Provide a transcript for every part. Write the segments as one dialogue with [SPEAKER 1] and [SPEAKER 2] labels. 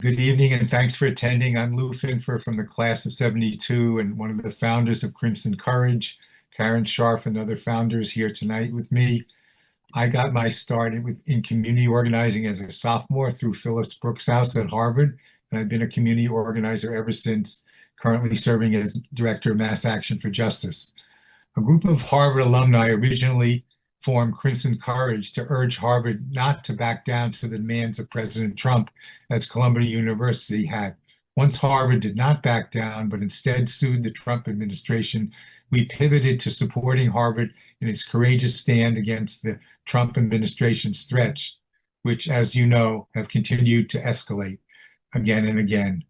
[SPEAKER 1] Good evening and thanks for attending. I'm Lou Finfer from the class of 72 and one of the founders of Crimson Courage. Karen Scharf and other founders here tonight with me. I got my start in community organizing as a sophomore through Phillips Brooks House at Harvard, and I've been a community organizer ever since, currently serving as Director of Mass Action for Justice. A group of Harvard alumni originally formed Crimson Courage to urge Harvard not to back down to the demands of President Trump, as Columbia University had. Once Harvard did not back down, but instead sued the Trump administration, we pivoted to supporting Harvard in its courageous stand against the Trump administration's threats, which, as you know, have continued to escalate again and again.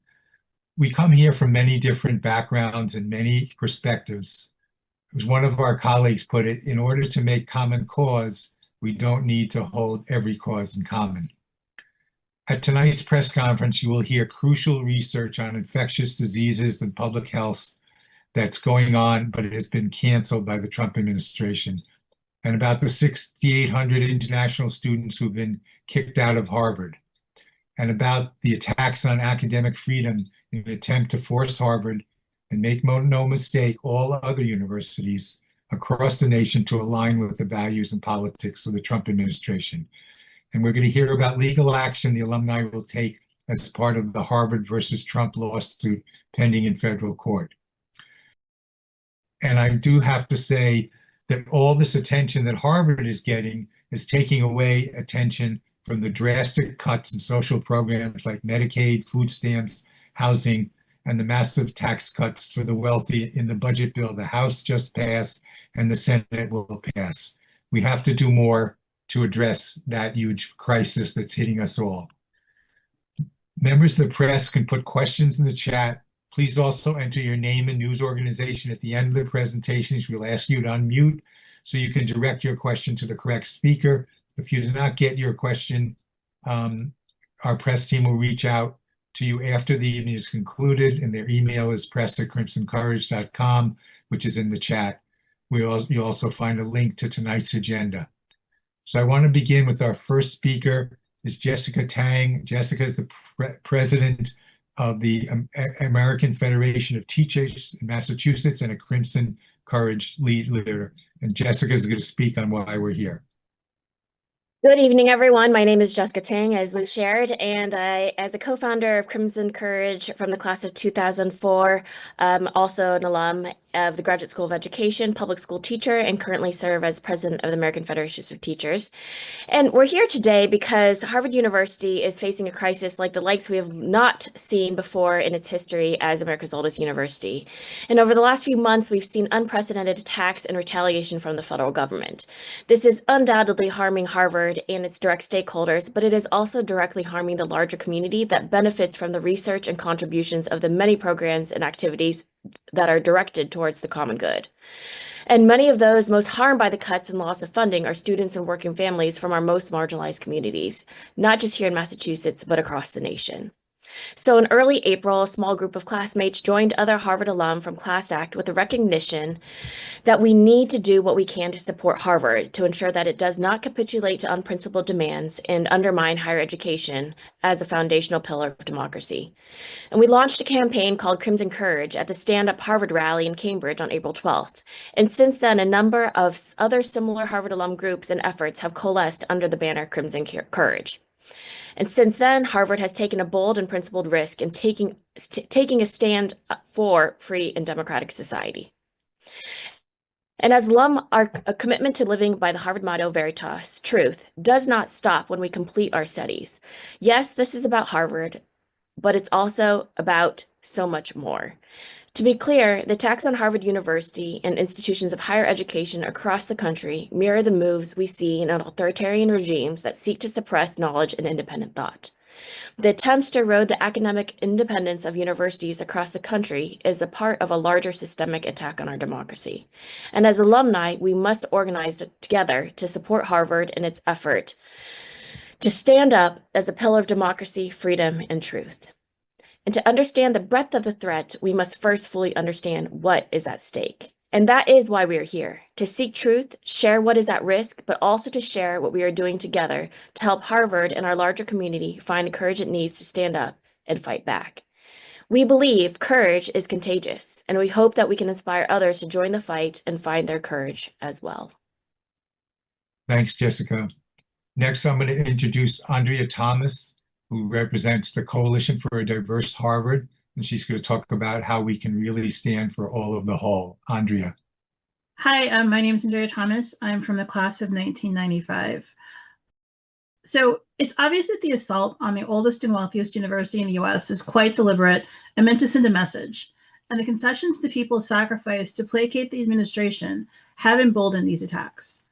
[SPEAKER 1] We come here from many different backgrounds and many perspectives. As one of our colleagues put it, in order to make common cause, we don't need to hold every cause in common. At tonight's press conference, you will hear crucial research on infectious diseases and public health that's going on, but it has been canceled by the Trump administration, and about the 6,800 international students who've been kicked out of Harvard, and about the attacks on academic freedom in an attempt to force Harvard and make no mistake, all other universities across the nation to align with the values and politics of the Trump administration. And we're going to hear about legal action the alumni will take as part of the Harvard versus Trump lawsuit pending in federal court. And I do have to say that all this attention that Harvard is getting is taking away attention from the drastic cuts in social programs like Medicaid, food stamps, housing, and the massive tax cuts for the wealthy in the budget bill the House just passed and the Senate will pass. We have to do more to address that huge crisis that's hitting us all. Members of the press can put questions in the chat. Please also enter your name and news organization at the end of the presentations. We'll ask you to unmute so you can direct your question to the correct speaker. If you do not get your question, our press team will reach out to you after the evening is concluded, and their email is press@crimsoncourage.com, which is in the chat. You'll also find a link to tonight's agenda. So I want to begin with our first speaker, is Jessica Tang. Jessica is the president of the American Federation of Teachers in Massachusetts and a Crimson Courage leader. And Jessica is going to speak on why we're here.
[SPEAKER 2] Good evening, everyone. My name is Jessica Tang, as Lou shared, and I, as a co-founder of Crimson Courage from the class of 2004, also an alum of the Graduate School of Education, public school teacher, and currently serve as president of the American Federation of Teachers. And we're here today because Harvard University is facing a crisis like the likes we have not seen before in its history as America's oldest university. And over the last few months, we've seen unprecedented attacks and retaliation from the federal government. This is undoubtedly harming Harvard and its direct stakeholders, but it is also directly harming the larger community that benefits from the research and contributions of the many programs and activities that are directed towards the common good. And many of those most harmed by the cuts and loss of funding are students and working families from our most marginalized communities, not just here in Massachusetts, but across the nation. So in early April, a small group of classmates joined other Harvard alum from Class Act with the recognition that we need to do what we can to support Harvard to ensure that it does not capitulate to unprincipled demands and undermine higher education as a foundational pillar of democracy. And we launched a campaign called Crimson Courage at the Stand Up Harvard rally in Cambridge on April 12th. And since then, a number of other similar Harvard alum groups and efforts have coalesced under the banner Crimson Courage. And since then, Harvard has taken a bold and principled risk in taking a stand for free and democratic society. And as alum, our commitment to living by the Harvard motto Veritas, truth, does not stop when we complete our studies. Yes, this is about Harvard, but it's also about so much more. To be clear, the attacks on Harvard University and institutions of higher education across the country mirror the moves we see in authoritarian regimes that seek to suppress knowledge and independent thought. The attempts to erode the academic independence of universities across the country is a part of a larger systemic attack on our democracy. And as alumni, we must organize together to support Harvard in its effort to stand up as a pillar of democracy, freedom, and truth. And to understand the breadth of the threat, we must first fully understand what is at stake. And that is why we are here, to seek truth, share what is at risk, but also to share what we are doing together to help Harvard and our larger community find the courage it needs to stand up and fight back. We believe courage is contagious, and we hope that we can inspire others to join the fight and find their courage as well.
[SPEAKER 1] Thanks, Jessica. Next, I'm going to introduce Andrea Thomas, who represents the Coalition for a Diverse Harvard, and she's going to talk about how we can really stand for all of the whole. Andrea.
[SPEAKER 3] Hi, my name is Andrea Thomas. I'm from the class of 1995. So it's obvious that the assault on the oldest and wealthiest university in the US is quite deliberate and meant to send a message. And the concessions the people sacrificed to placate the administration have emboldened these attacks.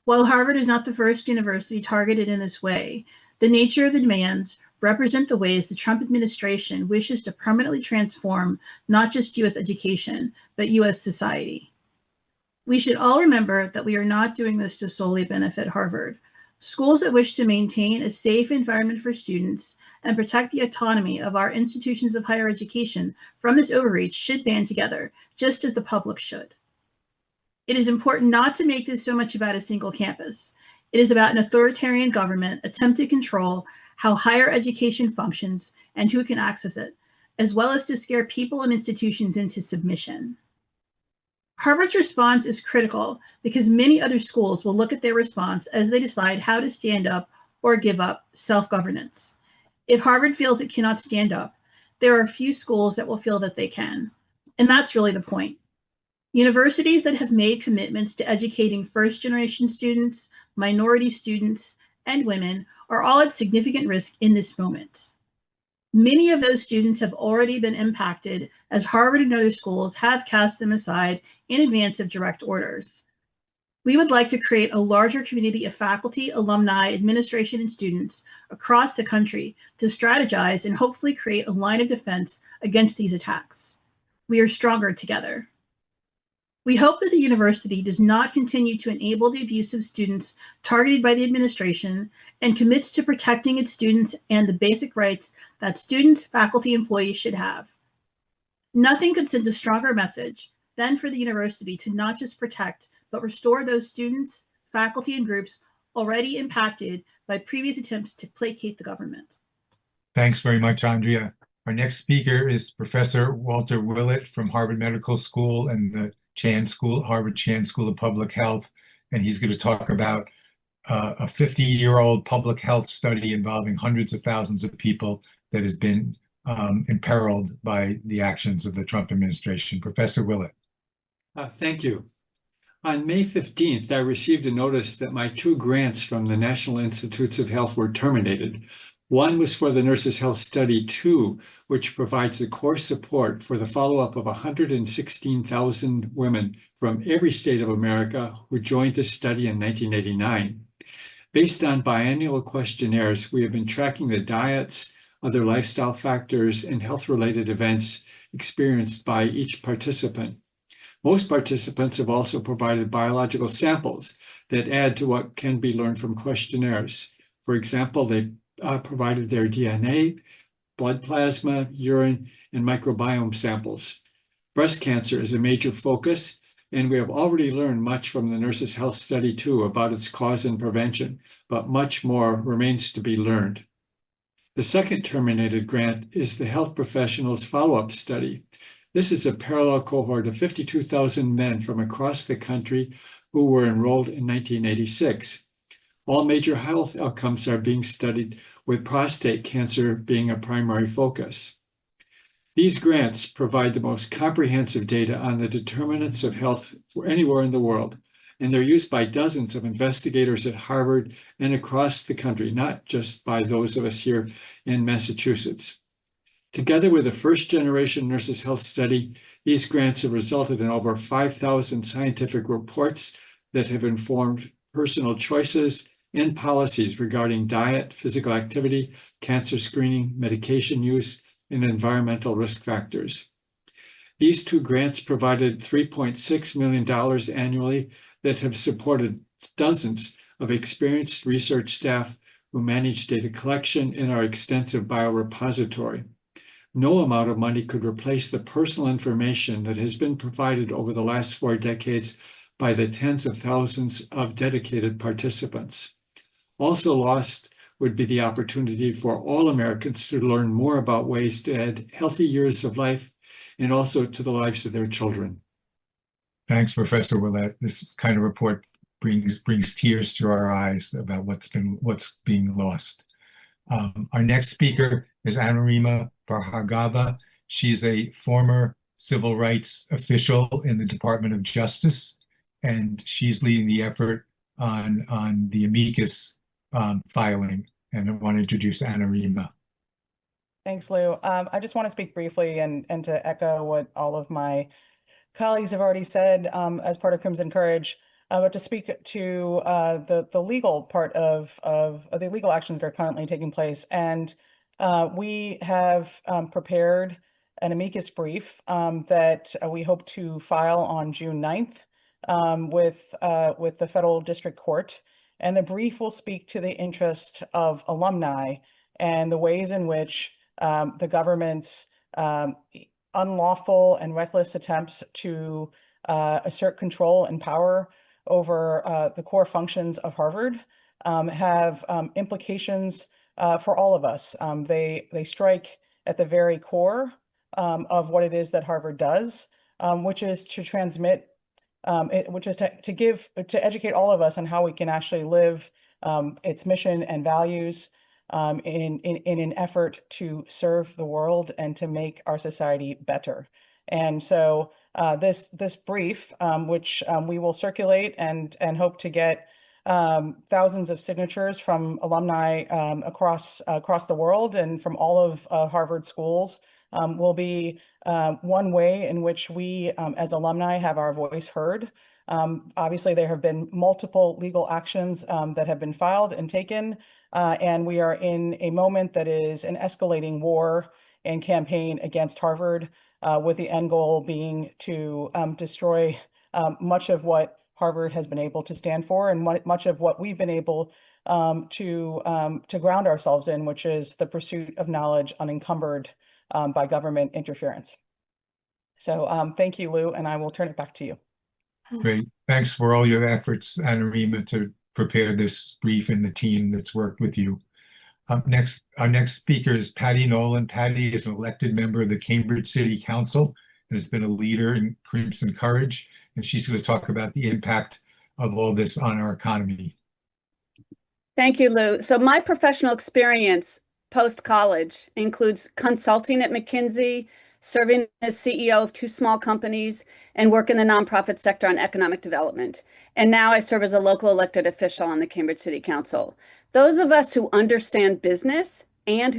[SPEAKER 3] While Harvard is not the first university targeted in this way, the nature of the demands represent the ways the Trump administration wishes to permanently transform not just US education, but US society. We should all remember that we are not doing this to solely benefit Harvard. Schools that wish to maintain a safe environment for students and protect the autonomy of our institutions of higher education from this overreach should band together, just as the public should. It is important not to make this so much about a single campus. It is about an authoritarian government attempt to control how higher education functions and who can access it, as well as to scare people and institutions into submission. Harvard's response is critical because many other schools will look at their response as they decide how to stand up or give up self-governance. If Harvard feels it cannot stand up, there are a few schools that will feel that they can. And that's really the point. Universities that have made commitments to educating first-generation students, minority students, and women are all at significant risk in this moment. Many of those students have already been impacted as Harvard and other schools have cast them aside in advance of direct orders. We would like to create a larger community of faculty, alumni, administration, and students across the country to strategize and hopefully create a line of defense against these attacks. We are stronger together. We hope that the university does not continue to enable the abuse of students targeted by the administration and commits to protecting its students and the basic rights that students, faculty, and employees should have. Nothing could send a stronger message than for the university to not just protect, but restore those students, faculty, and groups already impacted by previous attempts to placate the government.
[SPEAKER 1] Thanks very much, Andrea. Our next speaker is Professor Walter Willett from Harvard Medical School and the Harvard Chan School of Public Health, and he's going to talk about a 50-year-old public health study involving hundreds of thousands of people that has been imperiled by the actions of the Trump administration. Professor Willett.
[SPEAKER 4] Thank you. On May 15th, I received a notice that my 2 grants from the National Institutes of Health were terminated. One was for the Nurses' Health Study 2, which provides the core support for the follow-up of 116,000 women from every state of America who joined this study in 1989. Based on biannual questionnaires, we have been tracking the diets, other lifestyle factors, and health-related events experienced by each participant. Most participants have also provided biological samples that add to what can be learned from questionnaires. For example, they provided their DNA, blood plasma, urine, and microbiome samples. Breast cancer is a major focus, and we have already learned much from the Nurses' Health Study 2 about its cause and prevention, but much more remains to be learned. The second terminated grant is the Health Professionals Follow-Up Study. This is a parallel cohort of 52,000 men from across the country who were enrolled in 1986. All major health outcomes are being studied, with prostate cancer being a primary focus. These grants provide the most comprehensive data on the determinants of health for anywhere in the world, and they're used by dozens of investigators at Harvard and across the country, not just by those of us here in Massachusetts. Together with the first-generation Nurses' Health Study, these grants have resulted in over 5,000 scientific reports that have informed personal choices and policies regarding diet, physical activity, cancer screening, medication use, and environmental risk factors. These 2 grants provided $3.6 million annually that have supported dozens of experienced research staff who manage data collection in our extensive biorepository. No amount of money could replace the personal information that has been provided over the last 4 decades by the tens of thousands of dedicated participants. Also lost would be the opportunity for all Americans to learn more about ways to add healthy years of life and also to the lives of their children.
[SPEAKER 1] Thanks, Professor Willett. This kind of report brings tears to our eyes about what's being lost. Our next speaker is Anurima Bhargava. She's a former civil rights official in the Department of Justice, and she's leading the effort on the amicus filing. And I want to introduce Anurima.
[SPEAKER 5] Thanks, Lou. I just want to speak briefly and to echo what all of my colleagues have already said as part of Crimson Courage, but to speak to the legal part of the legal actions that are currently taking place. And we have prepared an amicus brief that we hope to file on June 9th with the Federal District Court. And the brief will speak to the interest of alumni and the ways in which the government's unlawful and reckless attempts to assert control and power over the core functions of Harvard have implications for all of us. They strike at the very core of what it is that Harvard does, which is to transmit, which is to educate all of us on how we can actually live its mission and values in an effort to serve the world and to make our society better. And so this brief, which we will circulate and hope to get thousands of signatures from alumni across the world and from all of Harvard schools, will be one way in which we as alumni have our voice heard. Obviously, there have been multiple legal actions that have been filed and taken, and we are in a moment that is an escalating war and campaign against Harvard, with the end goal being to destroy much of what Harvard has been able to stand for and much of what we've been able to ground ourselves in, which is the pursuit of knowledge unencumbered by government interference. So thank you, Lou, and I will turn it back to you.
[SPEAKER 1] Great. Thanks for all your efforts, Anurima, to prepare this brief and the team that's worked with you. Our next speaker is Patty Nolan. Patty is an elected member of the Cambridge City Council and has been a leader in Crimson Courage, and she's going to talk about the impact of all this on our economy.
[SPEAKER 6] Thank you, Lou. So my professional experience post-college includes consulting at McKinsey, serving as CEO of 2 small companies, and work in the nonprofit sector on economic development. And now I serve as a local elected official on the Cambridge City Council. Those of us who understand business and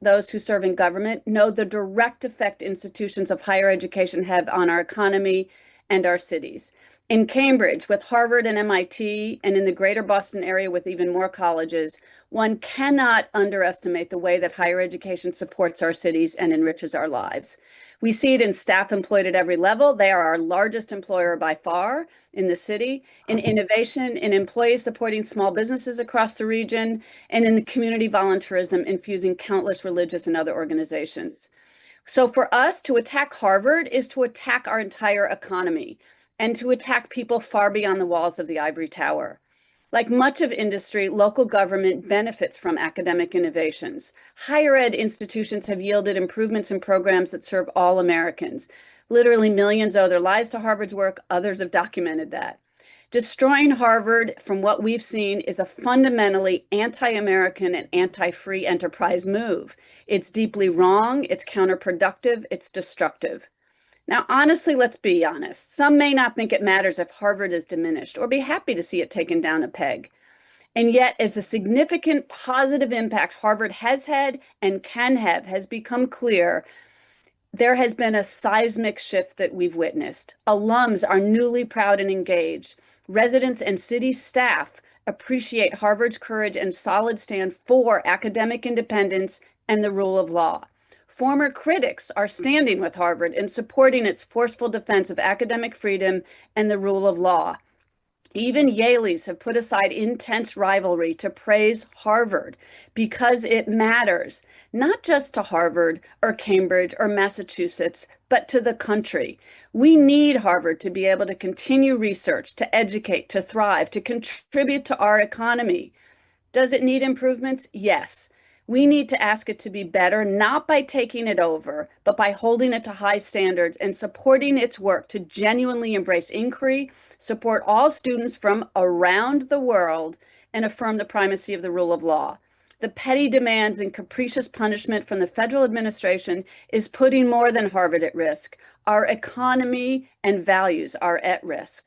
[SPEAKER 6] those who serve in government know the direct effect institutions of higher education have on our economy and our cities. In Cambridge, with Harvard and MIT, and in the greater Boston area with even more colleges, one cannot underestimate the way that higher education supports our cities and enriches our lives. We see it in staff employed at every level. They are our largest employer by far in the city, in innovation, in employees supporting small businesses across the region, and in the community volunteerism infusing countless religious and other organizations. So for us, to attack Harvard is to attack our entire economy, and to attack people far beyond the walls of the ivory tower. Like much of industry, local government benefits from academic innovations. Higher ed institutions have yielded improvements in programs that serve all Americans. Literally millions owe their lives to Harvard's work. Others have documented that. Destroying Harvard, from what we've seen, is a fundamentally anti-American and anti-free enterprise move. It's deeply wrong, it's counterproductive, it's destructive. Now, honestly, let's be honest. Some may not think it matters if Harvard is diminished or be happy to see it taken down a peg. And yet, as the significant positive impact Harvard has had and can have has become clear, there has been a seismic shift that we've witnessed. Alums are newly proud and engaged. Residents and city staff appreciate Harvard's courage and solid stand for academic independence and the rule of law. Former critics are standing with Harvard and supporting its forceful defense of academic freedom and the rule of law. Even Yaleys have put aside intense rivalry to praise Harvard because it matters, not just to Harvard or Cambridge or Massachusetts, but to the country. We need Harvard to be able to continue research, to educate, to thrive, to contribute to our economy. Does it need improvements? Yes. We need to ask it to be better, not by taking it over, but by holding it to high standards and supporting its work to genuinely embrace inquiry, support all students from around the world, and affirm the primacy of the rule of law. The petty demands and capricious punishment from the federal administration is putting more than Harvard at risk. Our economy and values are at risk.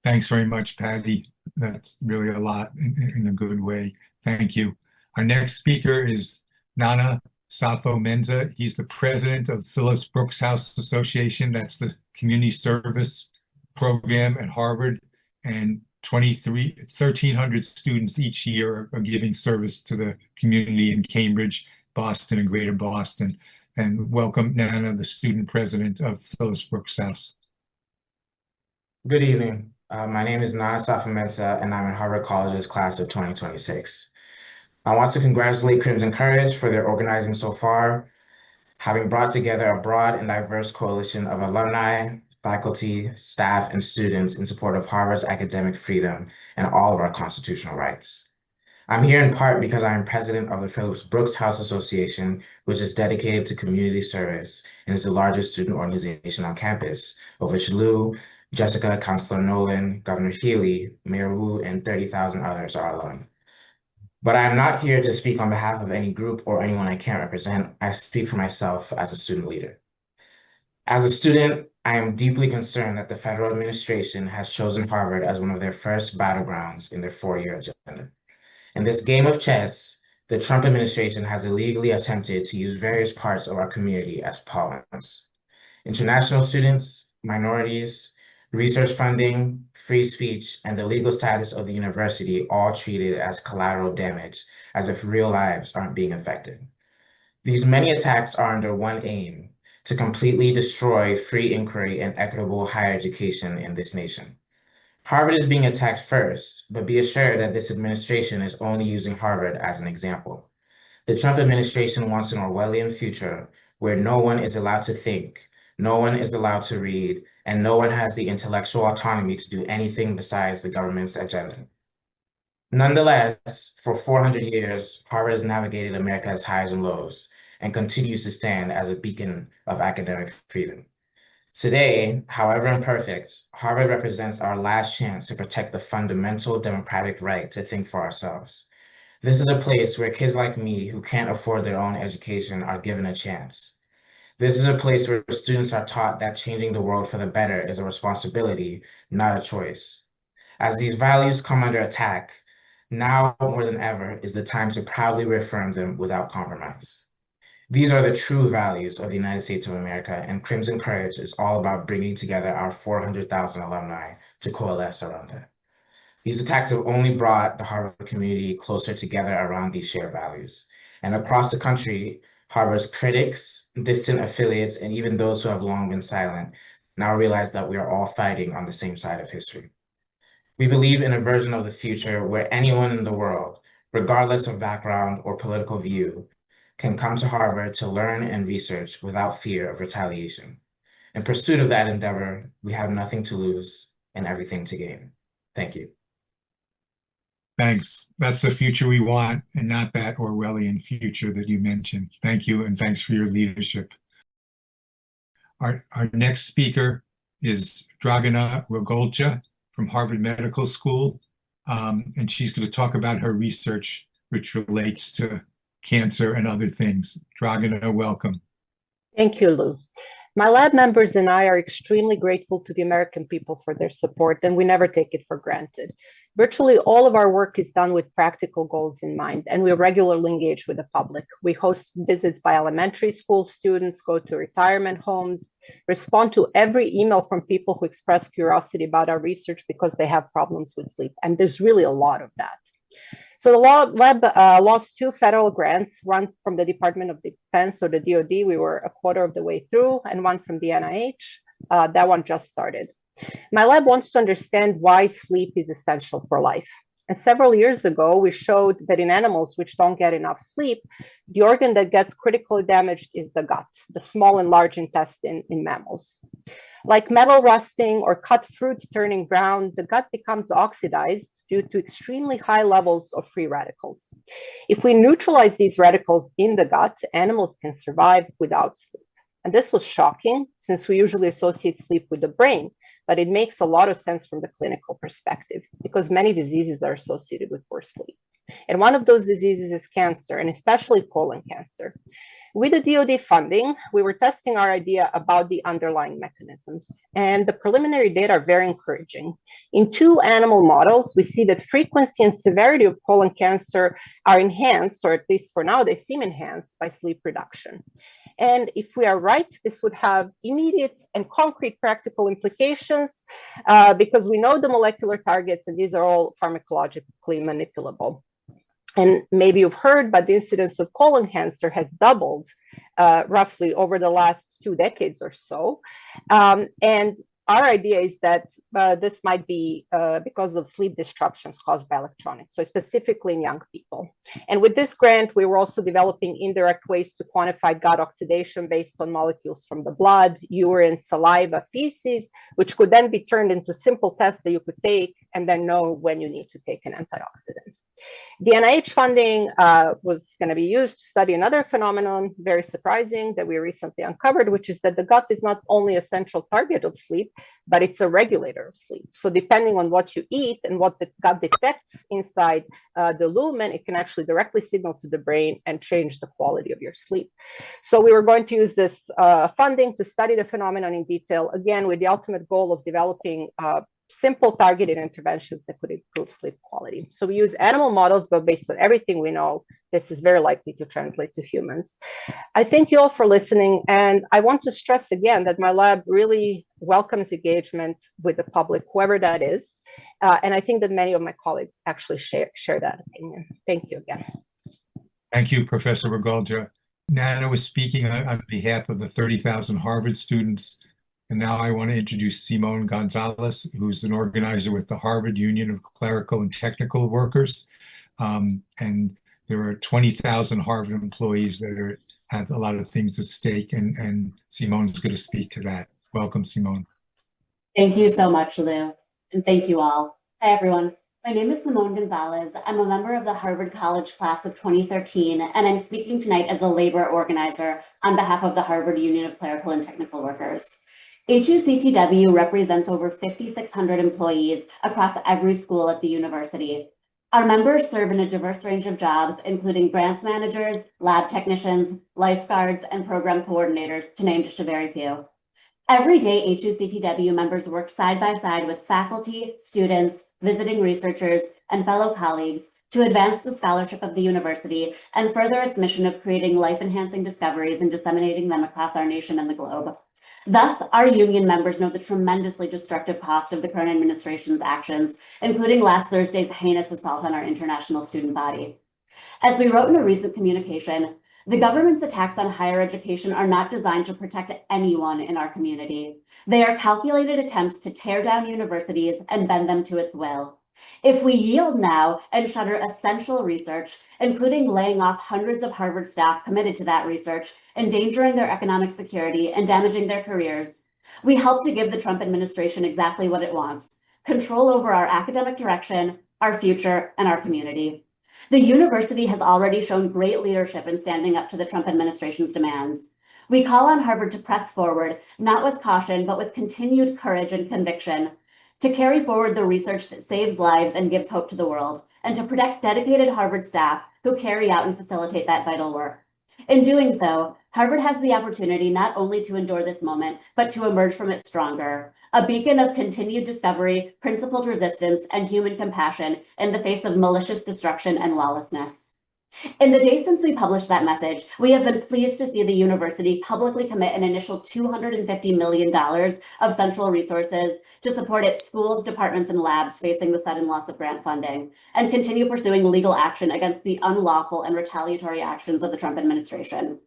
[SPEAKER 1] Thanks very much, Patty. That's really a lot in a good way. Thank you. Our next speaker is Nana Safo-Mensa. He's the president of Phillips Brooks House Association. That's the community service program at Harvard. And 1,300 students each year are giving service to the community in Cambridge, Boston, and Greater Boston. And welcome, Nana, the student president of Phillips Brooks House.
[SPEAKER 7] Good evening. My name is Nana Safo-Mensa, and I'm in Harvard College's class of 2026. I want to congratulate Crimson Courage for their organizing so far, having brought together a broad and diverse coalition of alumni, faculty, staff, and students in support of Harvard's academic freedom and all of our constitutional rights. I'm here in part because I am president of the Phillips Brooks House Association, which is dedicated to community service and is the largest student organization on campus, of which Lou, Jessica, Councilor Nolan, Governor Healy, Mayor Wu, and 30,000 others are alum. But I am not here to speak on behalf of any group or anyone I can't represent. I speak for myself as a student leader. As a student, I am deeply concerned that the federal administration has chosen Harvard as one of their first battlegrounds in their four-year agenda. In this game of chess, the Trump administration has illegally attempted to use various parts of our community as pawns. International students, minorities, research funding, free speech, and the legal status of the university all treated as collateral damage, as if real lives aren't being affected. These many attacks are under one aim: to completely destroy free inquiry and equitable higher education in this nation. Harvard is being attacked first, but be assured that this administration is only using Harvard as an example. The Trump administration wants an Orwellian future where no one is allowed to think, no one is allowed to read, and no one has the intellectual autonomy to do anything besides the government's agenda. Nonetheless, for 400 years, Harvard has navigated America's highs and lows and continues to stand as a beacon of academic freedom. Today, however imperfect, Harvard represents our last chance to protect the fundamental democratic right to think for ourselves. This is a place where kids like me who can't afford their own education are given a chance. This is a place where students are taught that changing the world for the better is a responsibility, not a choice. As these values come under attack, now more than ever is the time to proudly reaffirm them without compromise. These are the true values of the United States of America, and Crimson Courage is all about bringing together our 400,000 alumni to coalesce around it. These attacks have only brought the Harvard community closer together around these shared values. And across the country, Harvard's critics, distant affiliates, and even those who have long been silent now realize that we are all fighting on the same side of history. We believe in a version of the future where anyone in the world, regardless of background or political view, can come to Harvard to learn and research without fear of retaliation. In pursuit of that endeavor, we have nothing to lose and everything to gain. Thank you.
[SPEAKER 1] Thanks. That's the future we want, and not that Orwellian future that you mentioned. Thank you, and thanks for your leadership. Our next speaker is Dragana Rogulja from Harvard Medical School, and she's going to talk about her research, which relates to cancer and other things. Dragana, welcome.
[SPEAKER 8] Thank you, Lou. My lab members and I are extremely grateful to the American people for their support, and we never take it for granted. Virtually all of our work is done with practical goals in mind, and we regularly engage with the public. We host visits by elementary school students, go to retirement homes, respond to every email from people who express curiosity about our research because they have problems with sleep, and there's really a lot of that. So the lab lost 2 federal grants, one from the Department of Defense, or the DoD, we were a quarter of the way through, and one from the NIH. That one just started. My lab wants to understand why sleep is essential for life. And several years ago, we showed that in animals which don't get enough sleep, the organ that gets critically damaged is the gut, the small and large intestine in mammals. Like metal rusting or cut fruit turning brown, the gut becomes oxidized due to extremely high levels of free radicals. If we neutralize these radicals in the gut, animals can survive without sleep. And this was shocking since we usually associate sleep with the brain, but it makes a lot of sense from the clinical perspective because many diseases are associated with poor sleep. And one of those diseases is cancer, and especially colon cancer. With the DoD funding, we were testing our idea about the underlying mechanisms, and the preliminary data are very encouraging. In 2 animal models, we see that frequency and severity of colon cancer are enhanced, or at least for now, they seem enhanced by sleep reduction. And if we are right, this would have immediate and concrete practical implications because we know the molecular targets, and these are all pharmacologically manipulable. And maybe you've heard, but the incidence of colon cancer has doubled roughly over the last 2 decades or so. And our idea is that this might be because of sleep disruptions caused by electronics, so specifically in young people. And with this grant, we were also developing indirect ways to quantify gut oxidation based on molecules from the blood, urine, saliva, feces, which could then be turned into simple tests that you could take and then know when you need to take an antioxidant. The NIH funding was going to be used to study another phenomenon, very surprising, that we recently uncovered, which is that the gut is not only a central target of sleep, but it's a regulator of sleep. So depending on what you eat and what the gut detects inside the lumen, it can actually directly signal to the brain and change the quality of your sleep. So we were going to use this funding to study the phenomenon in detail, again, with the ultimate goal of developing simple targeted interventions that could improve sleep quality. So we use animal models, but based on everything we know, this is very likely to translate to humans. I thank you all for listening, and I want to stress again that my lab really welcomes engagement with the public, whoever that is, and I think that many of my colleagues actually share that opinion. Thank you again.
[SPEAKER 1] Thank you, Professor Rogulja. Nana was speaking on behalf of the 30,000 Harvard students. And now I want to introduce Simone Gonzalez, who's an organizer with the Harvard Union of Clerical and Technical Workers. And there are 20,000 Harvard employees that have a lot of things at stake, and Simone's going to speak to that. Welcome, Simone.
[SPEAKER 9] Thank you so much, Lou, and thank you all. Hi, everyone. My name is Simone Gonzalez. I'm a member of the Harvard College class of 2013, and I'm speaking tonight as a labor organizer on behalf of the Harvard Union of Clerical and Technical Workers. HCTWU represents over 5,600 employees across every school at the university. Our members serve in a diverse range of jobs, including grants managers, lab technicians, lifeguards, and program coordinators, to name just a very few. Every day, HCTWU members work side by side with faculty, students, visiting researchers, and fellow colleagues to advance the scholarship of the university and further its mission of creating life-enhancing discoveries and disseminating them across our nation and the globe. Thus, our union members know the tremendously destructive cost of the current administration's actions, including last Thursday's heinous assault on our international student body. As we wrote in a recent communication, the government's attacks on higher education are not designed to protect anyone in our community. They are calculated attempts to tear down universities and bend them to its will. If we yield now and shutter essential research, including laying off hundreds of Harvard staff committed to that research, endangering their economic security and damaging their careers, we help to give the Trump administration exactly what it wants: control over our academic direction, our future, and our community. The university has already shown great leadership in standing up to the Trump administration's demands. We call on Harvard to press forward, not with caution, but with continued courage and conviction, to carry forward the research that saves lives and gives hope to the world, and to protect dedicated Harvard staff who carry out and facilitate that vital work. In doing so, Harvard has the opportunity not only to endure this moment, but to emerge from it stronger, a beacon of continued discovery, principled resistance, and human compassion in the face of malicious destruction and lawlessness. In the days since we published that message, we have been pleased to see the university publicly commit an initial $250 million of central resources to support its schools, departments, and labs facing the sudden loss of grant funding, and continue pursuing legal action against the unlawful and retaliatory actions of the Trump administration.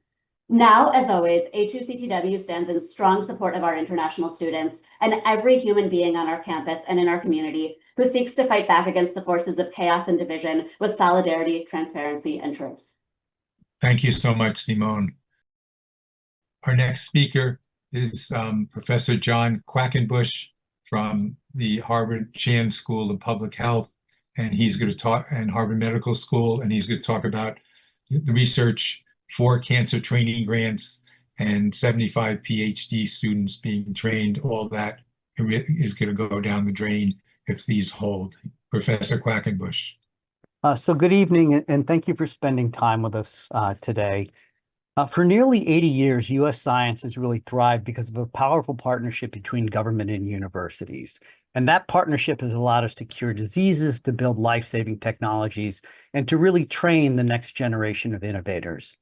[SPEAKER 9] Now, as always, HCTWU stands in strong support of our international students and every human being on our campus and in our community who seeks to fight back against the forces of chaos and division with solidarity, transparency, and truth.
[SPEAKER 1] Thank you so much, Simone. Our next speaker is Professor John Quackenbush from the Harvard Chan School of Public Health, and he's going to talk, and Harvard Medical School, and he's going to talk about the research for cancer training grants and 75 PhD students being trained. All that is going to go down the drain if these hold. Professor Quackenbush.
[SPEAKER 10] So good evening, and thank you for spending time with us today. For nearly 80 years, U.S. science has really thrived because of a powerful partnership between government and universities. And that partnership has allowed us to cure diseases, to build life-saving technologies, and to really train the next generation of innovators.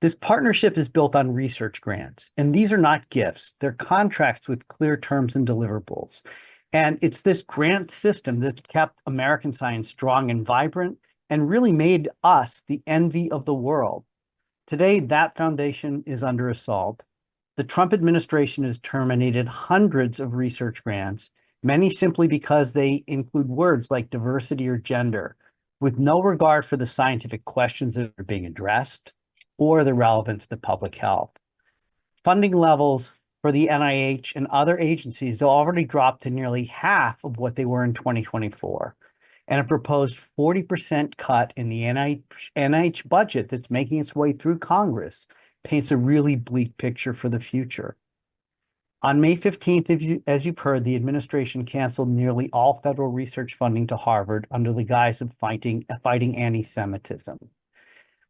[SPEAKER 10] This partnership is built on research grants, and these are not gifts. They're contracts with clear terms and deliverables. And it's this grant system that's kept American science strong and vibrant and really made us the envy of the world. Today, that foundation is under assault. The Trump administration has terminated hundreds of research grants, many simply because they include words like diversity or gender, with no regard for the scientific questions that are being addressed or the relevance to public health. Funding levels for the NIH and other agencies have already dropped to nearly half of what they were in 2024. And a proposed 40% cut in the NIH budget that's making its way through Congress paints a really bleak picture for the future. On May 15th, as you've heard, the administration canceled nearly all federal research funding to Harvard under the guise of fighting anti-Semitism.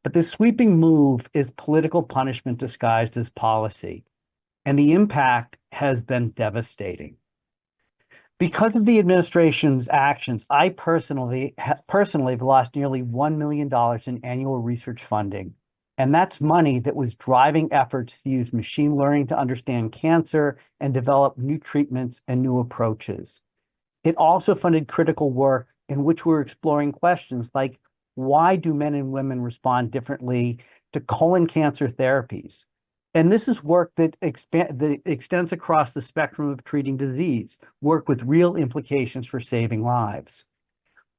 [SPEAKER 10] But this sweeping move is political punishment disguised as policy, and the impact has been devastating. Because of the administration's actions, I personally have lost nearly $1 million in annual research funding. And that's money that was driving efforts to use machine learning to understand cancer and develop new treatments and new approaches. It also funded critical work in which we're exploring questions like, why do men and women respond differently to colon cancer therapies? And this is work that extends across the spectrum of treating disease, work with real implications for saving lives.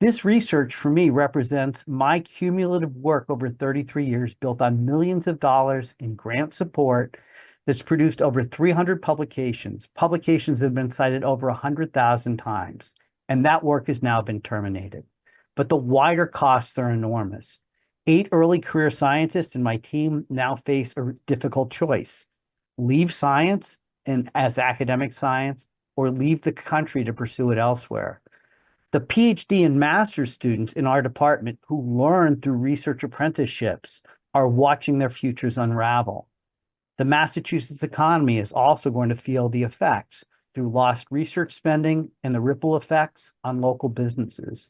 [SPEAKER 10] This research for me represents my cumulative work over 33 years built on millions of dollars in grant support that's produced over 300 publications. Publications that have been cited over 100,000 times, and that work has now been terminated. But the wider costs are enormous. 8 early career scientists in my team now face a difficult choice: leave science and as academic science, or leave the country to pursue it elsewhere. The PhD and master's students in our department who learn through research apprenticeships are watching their futures unravel. The Massachusetts economy is also going to feel the effects through lost research spending and the ripple effects on local businesses.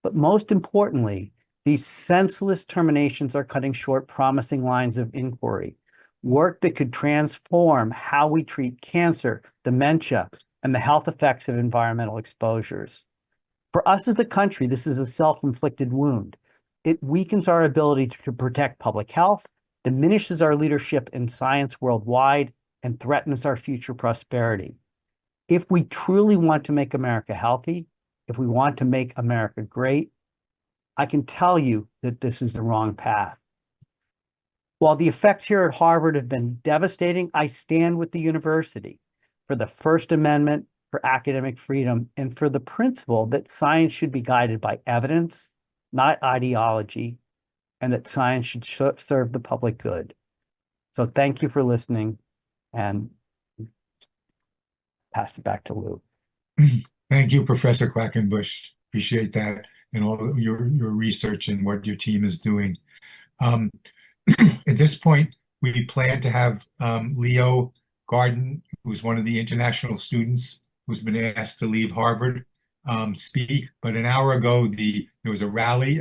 [SPEAKER 10] But most importantly, these senseless terminations are cutting short promising lines of inquiry, work that could transform how we treat cancer, dementia, and the health effects of environmental exposures. For us as a country, this is a self-inflicted wound. It weakens our ability to protect public health, diminishes our leadership in science worldwide, and threatens our future prosperity. If we truly want to make America healthy, if we want to make America great, I can tell you that this is the wrong path. While the effects here at Harvard have been devastating, I stand with the university for the First Amendment, for academic freedom, and for the principle that science should be guided by evidence, not ideology, and that science should serve the public good. So thank you for listening, and pass it back to Lou.
[SPEAKER 1] Thank you, Professor Quackenbush. Appreciate that and all your research and what your team is doing. At this point, we plan to have Leo Garden, who's one of the international students who's been asked to leave Harvard, speak. But an hour ago, there was a rally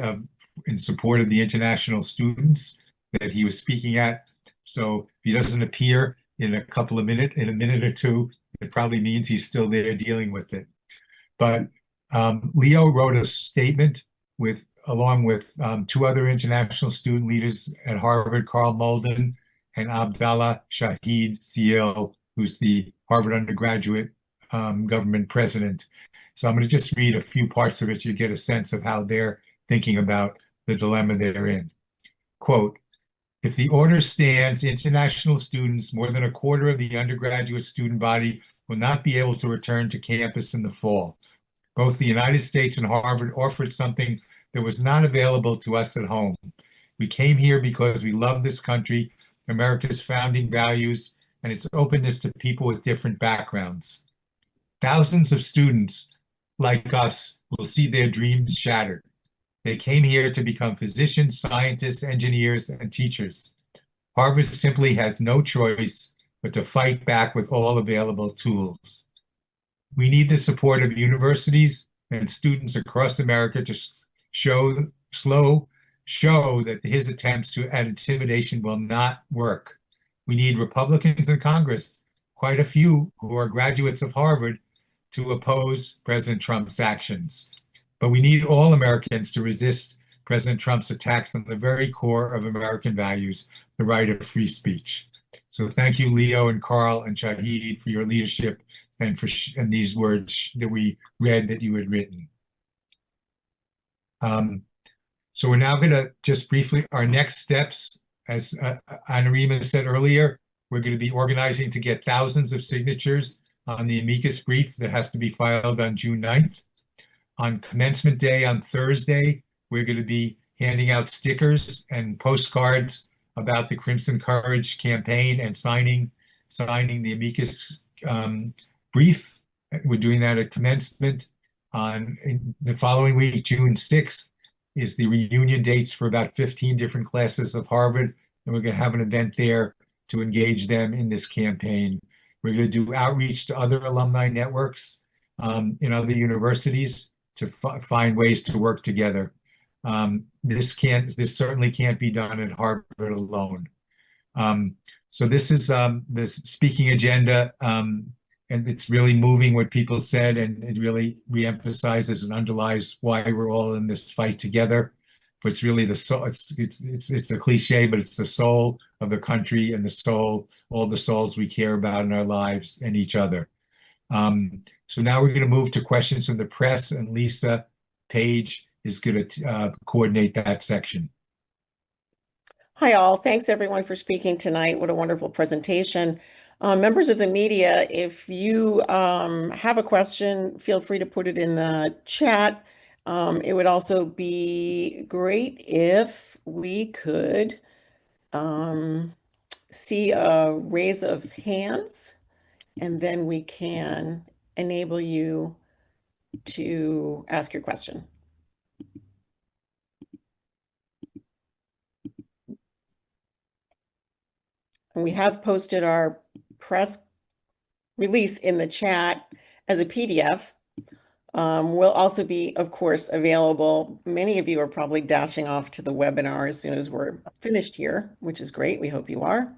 [SPEAKER 1] in support of the international students that he was speaking at. So if he doesn't appear in a minute or two, it probably means he's still there dealing with it. But Leo wrote a statement along with 2 other international student leaders at Harvard, Carl Malden and Abdallah Shahid Seal, who's the Harvard undergraduate government president. So I'm going to just read a few parts of it so you get a sense of how they're thinking about the dilemma they're in. Quote, if the order stands, international students, more than a quarter of the undergraduate student body, will not be able to return to campus in the fall. Both the United States and Harvard offered something that was not available to us at home. We came here because we love this country, America's founding values, and its openness to people with different backgrounds. Thousands of students like us will see their dreams shattered. They came here to become physicians, scientists, engineers, and teachers. Harvard simply has no choice but to fight back with all available tools. We need the support of universities and students across America to show that his attempts at intimidation will not work. We need Republicans in Congress, quite a few who are graduates of Harvard, to oppose President Trump's actions. But we need all Americans to resist President Trump's attacks on the very core of American values, the right of free speech. So thank you, Leo and Carl and Shahid, for your leadership and these words that we read that you had written. So we're now going to just briefly, our next steps, as Anarima said earlier, we're going to be organizing to get thousands of signatures on the amicus brief that has to be filed on June 9th. On commencement day on Thursday, we're going to be handing out stickers and postcards about the Crimson Courage campaign and signing the amicus brief. We're doing that at commencement. On the following week, June 6th, is the reunion dates for about 15 different classes of Harvard, and we're going to have an event there to engage them in this campaign. We're going to do outreach to other alumni networks in other universities to find ways to work together. This certainly can't be done at Harvard alone. So this is the speaking agenda, and it's really moving what people said, and it really reemphasizes and underlies why we're all in this fight together. But it's really the soul. It's a cliche, but it's the soul of the country and the soul, all the souls we care about in our lives and each other. So now we're going to move to questions from the press, and Lisa Page is going to coordinate that section.
[SPEAKER 11] Hi, all. Thanks, everyone, for speaking tonight. What a wonderful presentation. Members of the media, if you have a question, feel free to put it in the chat. It would also be great if we could see a raise of hands, and then we can enable you to ask your question. And we have posted our press release in the chat as a PDF. Will also be, of course, available. Many of you are probably dashing off to the webinar as soon as we're finished here, which is great. We hope you are.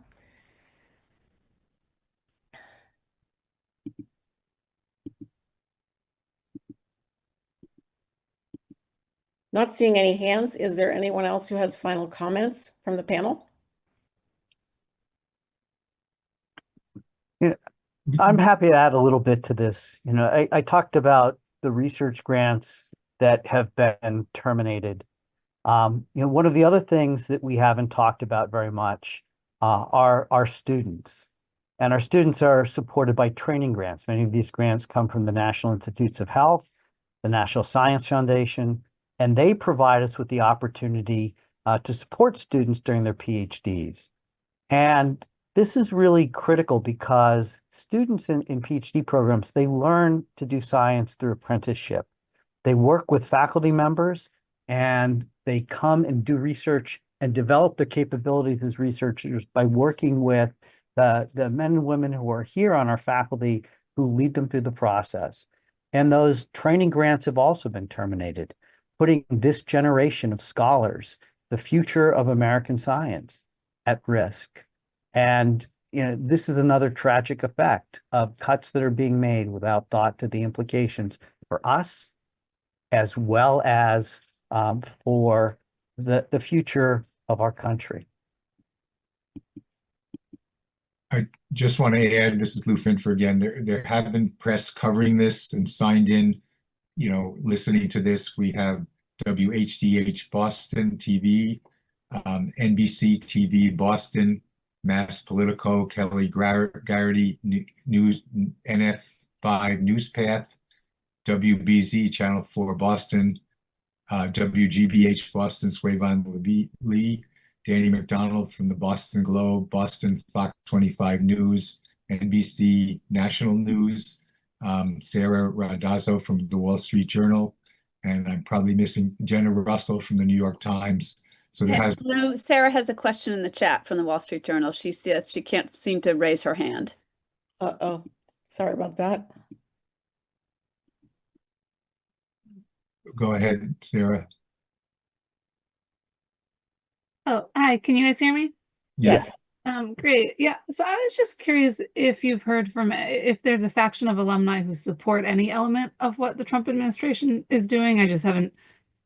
[SPEAKER 11] Not seeing any hands. Is there anyone else who has final comments from the panel?
[SPEAKER 10] Yeah, I'm happy to add a little bit to this. You know, I talked about the research grants that have been terminated. You know, one of the other things that we haven't talked about very much are our students. And our students are supported by training grants. Many of these grants come from the National Institutes of Health, the National Science Foundation, and they provide us with the opportunity to support students during their PhDs. And this is really critical because students in PhD programs, they learn to do science through apprenticeship. They work with faculty members, and they come and do research and develop their capabilities as researchers by working with the men and women who are here on our faculty who lead them through the process. And those training grants have also been terminated, putting this generation of scholars, the future of American science, at risk. And you know, this is another tragic effect of cuts that are being made without thought to the implications for us, as well as for the future of our country.
[SPEAKER 1] I just want to add, this is Lou Finfer again, there have been press covering this and signed in, listening to this. We have WHDH Boston TV, NBC TV Boston, Mass Politico, Kelly Garrity News, NF5 Newspath, WBZ Channel 4 Boston, WGBH Boston, Swayvon Lee, Danny McDonald from the Boston Globe, Boston Fox 25 News, NBC National News, Sarah Randazzo from the Wall Street Journal, and I'm probably missing Jenna Russell from the New York Times. So there has
[SPEAKER 6] Lou, Sarah has a question in the chat from the Wall Street Journal. She says she can't seem to raise her hand.
[SPEAKER 11] Uh-oh, sorry about that.
[SPEAKER 1] Go ahead, Sarah.
[SPEAKER 12] Oh, hi, can you guys hear me?
[SPEAKER 1] Yes.
[SPEAKER 12] Great. Yeah. So I was just curious if you've heard from, if there's a faction of alumni who support any element of what the Trump administration is doing. I just haven't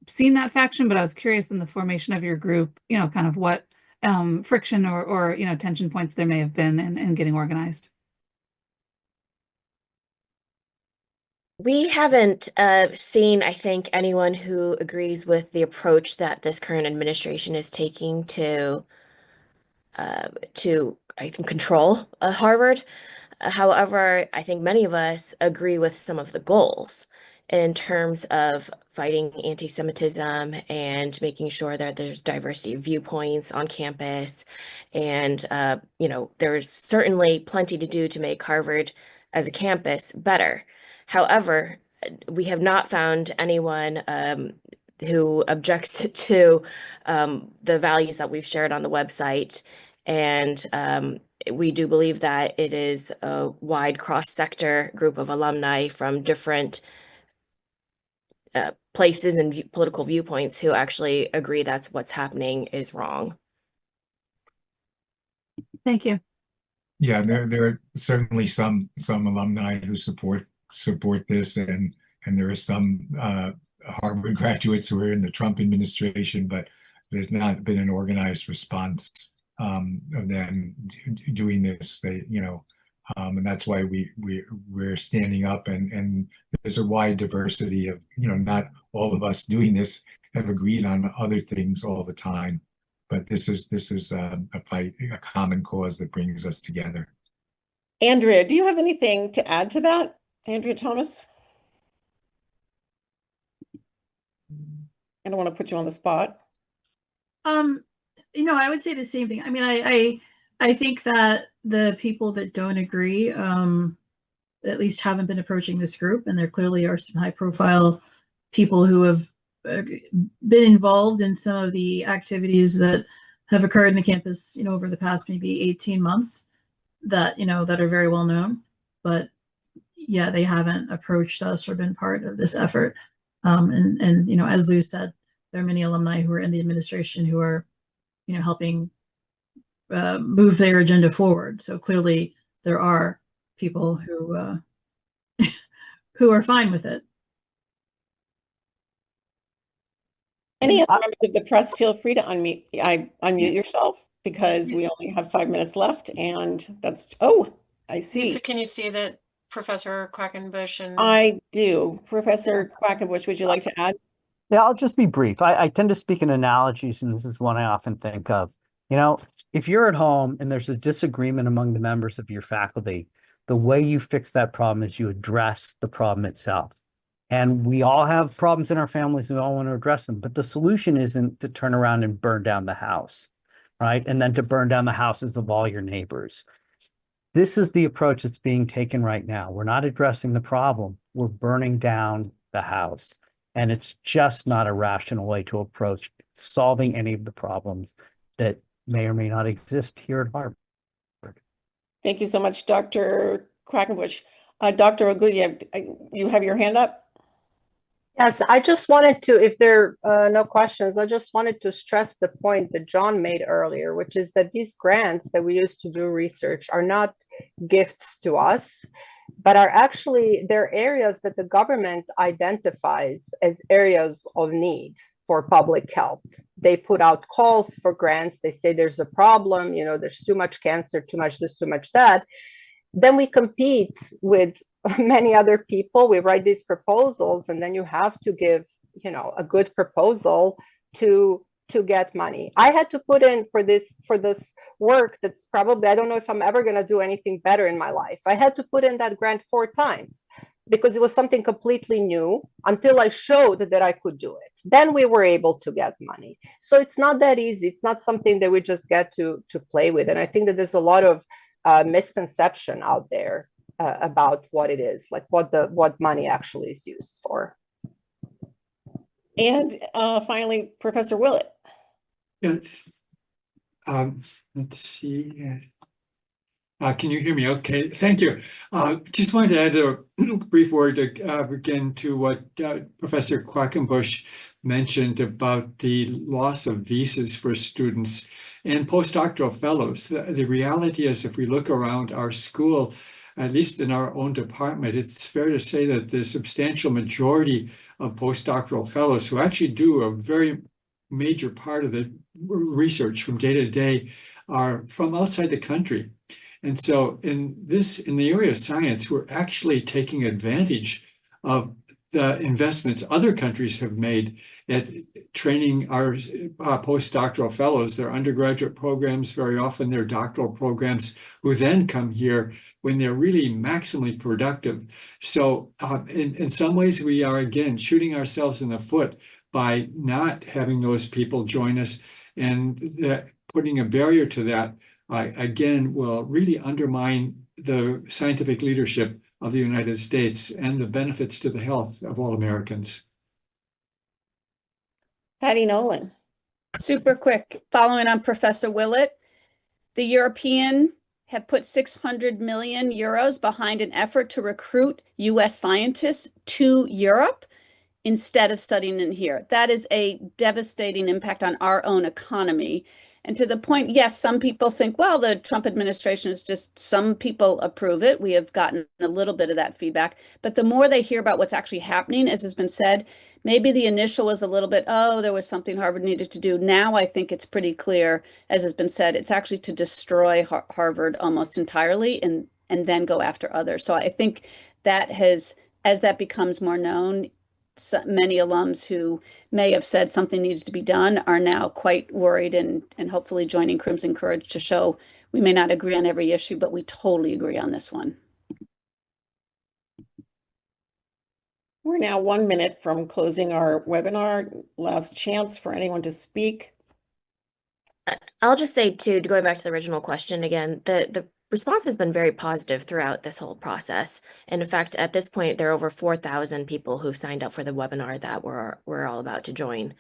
[SPEAKER 12] seen that faction, but I was curious in the formation of your group, kind of what friction or tension points there may have been in getting organized.
[SPEAKER 2] We haven't seen, I think, anyone who agrees with the approach that this current administration is taking to I think, control Harvard. However, I think many of us agree with some of the goals in terms of fighting anti-Semitism and making sure that there's diversity of viewpoints on campus. And, there's certainly plenty to do to make Harvard as a campus better. However, we have not found anyone who objects to the values that we've shared on the website. And we do believe that it is a wide cross-sector group of alumni from different places and political viewpoints who actually agree that's what's happening is wrong.
[SPEAKER 12] Thank you.
[SPEAKER 1] Yeah, there are certainly some alumni who support this, and there are some Harvard graduates who are in the Trump administration, but there's not been an organized response of them doing this. And that's why we're standing up, and there's a wide diversity of, not all of us doing this have agreed on other things all the time, but this is a fight, a common cause that brings us together.
[SPEAKER 11] Andrea, do you have anything to add to that? Andrea Thomas? I don't want to put you on the spot.
[SPEAKER 3] I would say the same thing. I mean, I think that the people that don't agree, at least haven't been approaching this group, and there clearly are some high-profile people who have been involved in some of the activities that have occurred in the campus, over the past maybe 18 months that, that are very well known. But yeah, they haven't approached us or been part of this effort. And as Lou said, there are many alumni who are in the administration who are, helping move their agenda forward. So clearly there are people who who are fine with it.
[SPEAKER 11] Any other members of the press, feel free to unmute yourself, because we only have 5 minutes left, and that's, I see.
[SPEAKER 13] Lisa, can you see that Professor Quackenbush and
[SPEAKER 11] I do. Professor Quackenbush, would you like to add?
[SPEAKER 10] Yeah, I'll just be brief. I tend to speak in analogies, and this is one I often think of. If you're at home and there's a disagreement among the members of your faculty, the way you fix that problem is you address the problem itself. And we all have problems in our families, and we all want to address them. But the solution isn't to turn around and burn down the house, right? And then to burn down the houses of all your neighbors. This is the approach that's being taken right now. We're not addressing the problem. We're burning down the house. And it's just not a rational way to approach solving any of the problems that may or may not exist here at Harvard.
[SPEAKER 11] Thank you so much, Dr. Quackenbush. Dr. Rogulja, you have your hand up?
[SPEAKER 8] Yes, I just wanted to, if there are no questions, I just wanted to stress the point that John made earlier, which is that these grants that we use to do research are not gifts to us, but are actually, they're areas that the government identifies as areas of need. for public health. They put out calls for grants. They say there's a problem, you know, there's too much cancer, too much this, too much that. Then we compete with many other people. We write these proposals, and then you have to give, you know, a good proposal to get money. I had to put in for this work that's probably, I don't know if I'm ever going to do anything better in my life. I had to put in that grant 4 times because it was something completely new until I showed that I could do it. Then we were able to get money. So it's not that easy. It's not something that we just get to play with. And I think that there's a lot of misconception out there about what it is, like what money actually is used for.
[SPEAKER 11] And finally, Professor Willett.
[SPEAKER 4] Yes. Let's see. Can you hear me? Okay, thank you. Just wanted to add a brief word again to what Professor Quackenbush mentioned about the loss of visas for students and postdoctoral fellows. The reality is, if we look around our school, at least in our own department, it's fair to say that the substantial majority of postdoctoral fellows who actually do a very major part of the research from day to day are from outside the country. And so in the area of science, we're actually taking advantage of the investments other countries have made at training our postdoctoral fellows, their undergraduate programs, very often their doctoral programs, who then come here when they're really maximally productive. So in some ways, we are, again, shooting ourselves in the foot by not having those people join us, and putting a barrier to that, again, will really undermine the scientific leadership of the United States and the benefits to the health of all Americans.
[SPEAKER 11] Patty Nolan.
[SPEAKER 6] Super quick, following on Professor Willett, the European have put 600 million euros behind an effort to recruit US scientists to Europe instead of studying in here. That is a devastating impact on our own economy. And to the point, yes, some people think, well, the Trump administration is just, some people approve it. We have gotten a little bit of that feedback. But the more they hear about what's actually happening, as has been said, maybe the initial was a little bit, oh, there was something Harvard needed to do. Now I think it's pretty clear, as has been said, it's actually to destroy Harvard almost entirely and then go after others. So I think that has, as that becomes more known, so many alums who may have said something needs to be done are now quite worried and hopefully joining Crimson Courage to show we may not agree on every issue, but we totally agree on this one.
[SPEAKER 11] We're now 1 minute from closing our webinar. Last chance for anyone to speak.
[SPEAKER 2] I'll just say too, going back to the original question again, the response has been very positive throughout this whole process. And in fact, at this point, there are over 4,000 people who've signed up for the webinar that we're all about to join.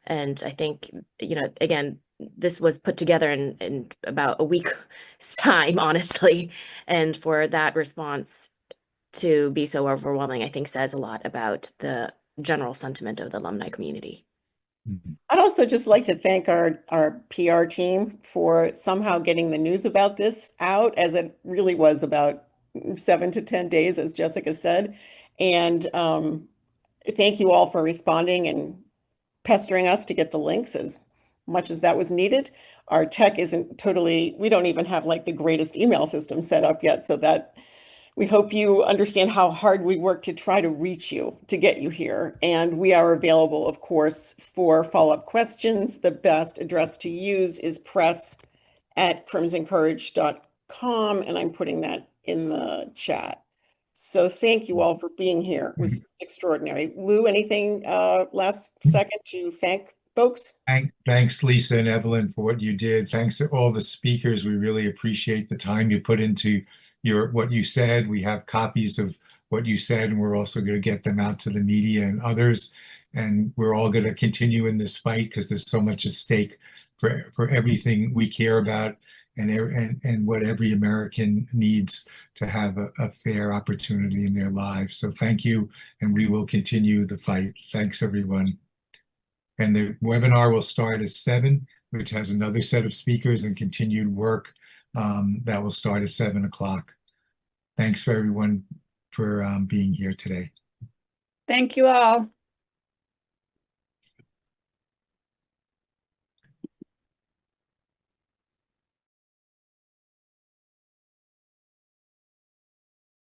[SPEAKER 2] And I think, you know, again, this was put together in about a week's time, honestly. And for that response to be so overwhelming, I think says a lot about the general sentiment of the alumni community.
[SPEAKER 11] I'd also just like to thank our PR team for somehow getting the news about this out, as it really was about 7 to 10 days, as Jessica said. And thank you all for responding and pestering us to get the links as much as that was needed. Our tech isn't totally, we don't even have like the greatest email system set up yet, so that we hope you understand how hard we work to try to reach you, to get you here. And we are available, of course, for follow-up questions. The best address to use is press@crimsoncourage.com, and I'm putting that in the chat. So thank you all for being here. It was extraordinary. Lou, anything last second to thank folks?
[SPEAKER 1] Thanks, Lisa and Evelyn, for what you did. Thanks to all the speakers. We really appreciate the time you put into what you said. We have copies of what you said, and we're also going to get them out to the media and others. And we're all going to continue in this fight because there's so much at stake for everything we care about and what every American needs to have a fair opportunity in their lives. So thank you, and we will continue the fight. Thanks, everyone. And the webinar will start at 7, which has another set of speakers and continued work that will start at 7 o'clock. Thanks for everyone for being here today.
[SPEAKER 6] Thank you all.